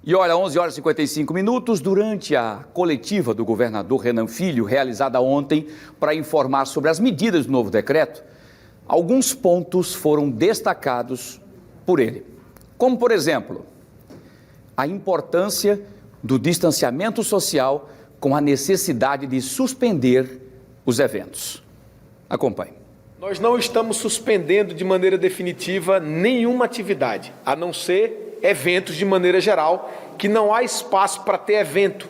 E olha, 11 horas e 55 minutos, durante a coletiva do governador Renan Filho, realizada ontem para informar sobre as medidas do novo decreto, alguns pontos foram destacados por ele. Como, por exemplo, a importância do distanciamento social com a necessidade de suspender os eventos. Acompanhe. Nós não estamos suspendendo de maneira definitiva nenhuma atividade, a não ser eventos de maneira geral, que não há espaço para ter evento.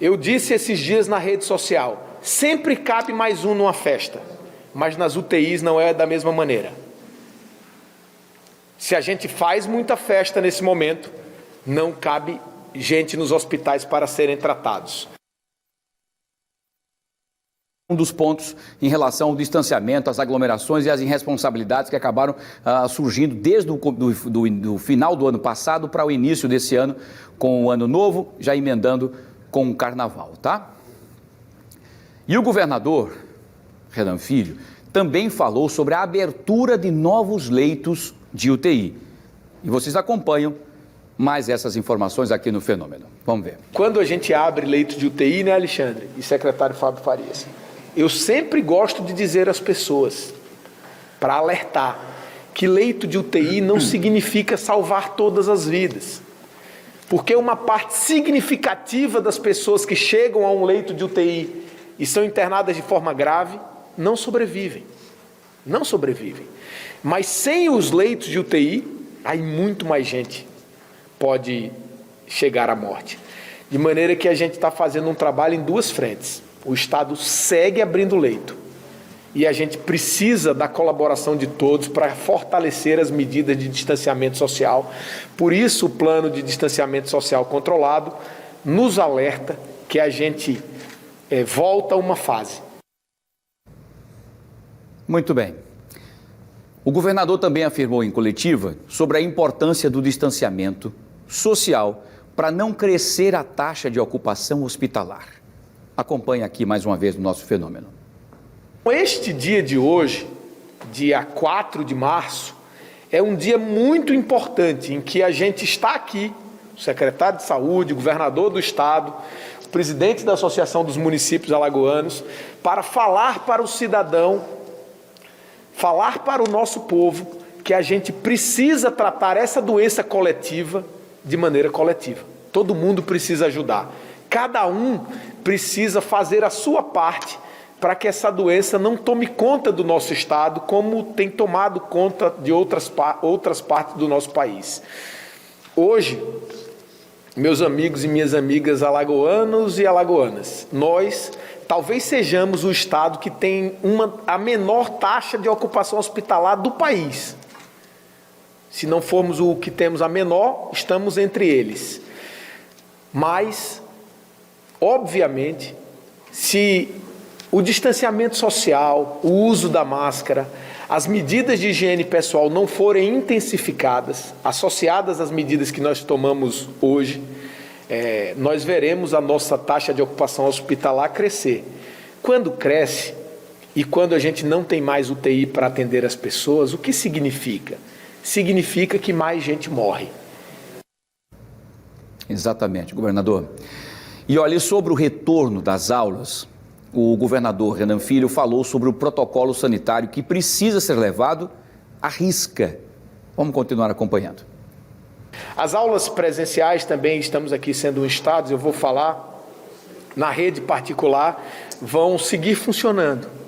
Eu disse esses dias na rede social, sempre cabe mais um numa festa, mas nas UTIs não é da mesma maneira. Se a gente faz muita festa nesse momento, não cabe gente nos hospitais para serem tratados. Um dos pontos em relação ao distanciamento, às aglomerações e às irresponsabilidades que acabaram surgindo desde do final do ano passado para o início desse ano, com o Ano Novo, já emendando com o Carnaval, tá? E o governador, Renan Filho, também falou sobre a abertura de novos leitos de UTI. E vocês acompanham mais essas informações aqui no Fenômeno. Vamos ver. Quando a gente abre leito de UTI, né, Alexandre? E secretário Fábio Farias? Eu sempre gosto de dizer às pessoas, para alertar, que leito de UTI não significa salvar todas as vidas. Porque uma parte significativa das pessoas que chegam a um leito de UTI e são internadas de forma grave, não sobrevivem. Não sobrevivem. Mas sem os leitos de UTI, aí muito mais gente pode chegar à morte. De maneira que a gente está fazendo um trabalho em duas frentes. O Estado segue abrindo leito e a gente precisa da colaboração de todos para fortalecer as medidas de distanciamento social. Por isso, o plano de distanciamento social controlado nos alerta que a gente volta a uma fase. Muito bem. O governador também afirmou em coletiva sobre a importância do distanciamento social para não crescer a taxa de ocupação hospitalar. Acompanhe aqui mais uma vez o nosso Fenômeno. Este dia de hoje, dia 4 de março, é um dia muito importante em que a gente está aqui, o secretário de Saúde, o governador do Estado, o presidente da Associação dos Municípios Alagoanos, para falar para o cidadão, falar para o nosso povo que a gente precisa tratar essa doença coletiva de maneira coletiva. Todo mundo precisa ajudar. Cada um precisa fazer a sua parte para que essa doença não tome conta do nosso estado, como tem tomado conta de outras partes do nosso país. Hoje, meus amigos e minhas amigas alagoanos e alagoanas, nós talvez sejamos o estado que tem a menor taxa de ocupação hospitalar do país. Se não formos o que temos a menor, estamos entre eles. Mas, obviamente, se o distanciamento social, o uso da máscara, as medidas de higiene pessoal não forem intensificadas, associadas às medidas que nós tomamos hoje, nós veremos a nossa taxa de ocupação hospitalar crescer. Quando cresce e quando a gente não tem mais UTI para atender as pessoas, o que significa? Significa que mais gente morre. Exatamente, governador. E olha, sobre o retorno das aulas, o governador Renan Filho falou sobre o protocolo sanitário que precisa ser levado à risca. Vamos continuar acompanhando. As aulas presenciais também, estamos aqui sendo um estado, eu vou falar, na rede particular, vão seguir funcionando.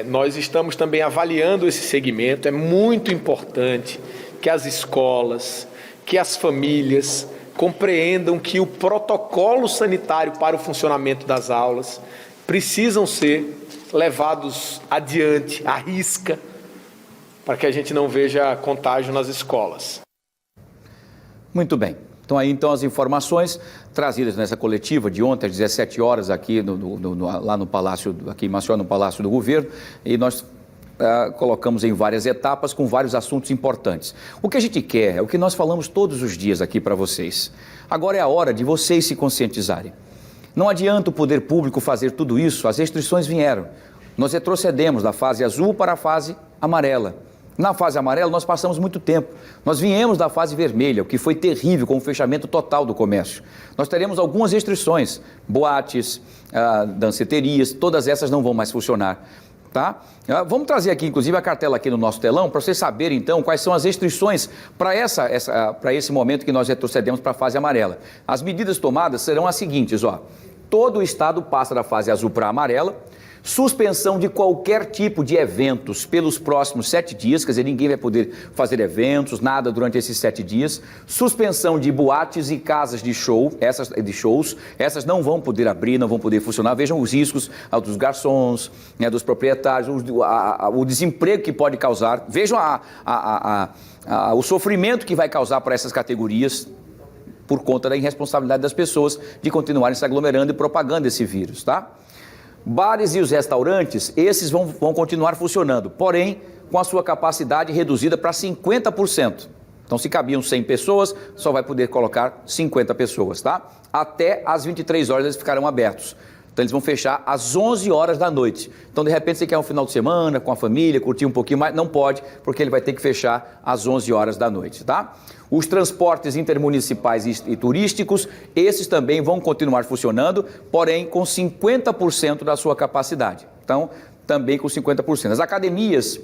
Nós estamos também avaliando esse segmento, é muito importante que as escolas, que as famílias compreendam que o protocolo sanitário para o funcionamento das aulas precisam ser levados adiante, à risca, para que a gente não veja contágio nas escolas. Muito bem. Então aí as informações trazidas nessa coletiva de ontem às 17 horas aqui lá no Palácio, aqui em Maceió, no Palácio do Governo, e nós colocamos em várias etapas com vários assuntos importantes. O que a gente quer é o que nós falamos todos os dias aqui para vocês. Agora é a hora de vocês se conscientizarem. Não adianta o poder público fazer tudo isso, as restrições vieram. Nós retrocedemos da fase azul para a fase amarela. Na fase amarela, nós passamos muito tempo. Nós viemos da fase vermelha, o que foi terrível, com o fechamento total do comércio. Nós teremos algumas restrições, boates, danceterias, todas essas não vão mais funcionar. Tá? Vamos trazer aqui, inclusive, a cartela aqui no nosso telão, para vocês saberem, então, quais são as restrições para esse momento que nós retrocedemos para a fase amarela. As medidas tomadas serão as seguintes, ó. Todo o estado passa da fase azul para a amarela, suspensão de qualquer tipo de eventos pelos próximos 7 dias, quer dizer, ninguém vai poder fazer eventos, nada durante esses 7 dias. Suspensão de boates e casas de shows, essas não vão poder abrir, não vão poder funcionar. Vejam os riscos dos garçons, né, dos proprietários, o desemprego que pode causar. Vejam o sofrimento que vai causar para essas categorias, por conta da irresponsabilidade das pessoas de continuarem se aglomerando e propagando esse vírus, tá? Bares e os restaurantes, esses vão continuar funcionando, porém com a sua capacidade reduzida para 50%. Então, se cabiam 100 pessoas, só vai poder colocar 50 pessoas, tá? Até às 23 horas eles ficarão abertos. Então, eles vão fechar às 11 horas da noite. Então, de repente, você quer um final de semana com a família, curtir um pouquinho mais, não pode, porque ele vai ter que fechar às 11 horas da noite, tá? Os transportes intermunicipais e turísticos, esses também vão continuar funcionando, porém com 50% da sua capacidade. Então, também com 50%. As academias,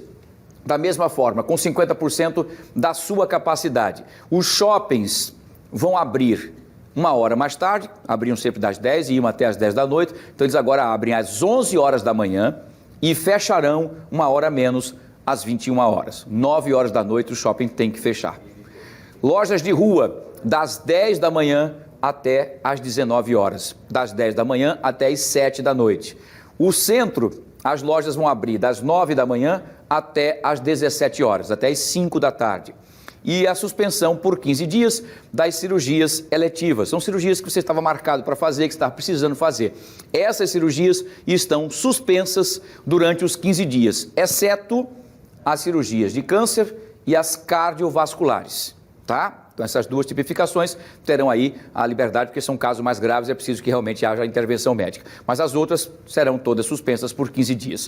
da mesma forma, com 50% da sua capacidade. Os shoppings vão abrir 1 hora mais tarde, abriam sempre das 10 e iam até as 10 da noite, então eles agora abrem às 11 horas da manhã e fecharão 1 hora menos às 21 horas. 9 horas da noite o shopping tem que fechar. Lojas de rua, das 10 da manhã até às 19 horas, das 10 da manhã até às 7 da noite. O centro, as lojas vão abrir das 9 da manhã até às 17 horas, até às 5 da tarde. E a suspensão por 15 dias das cirurgias eletivas. São cirurgias que você estava marcado para fazer, que você estava precisando fazer. Essas cirurgias estão suspensas durante os 15 dias, exceto as cirurgias de câncer e as cardiovasculares, tá? Então essas duas tipificações terão aí a liberdade, porque são casos mais graves, é preciso que realmente haja intervenção médica. Mas as outras serão todas suspensas por 15 dias.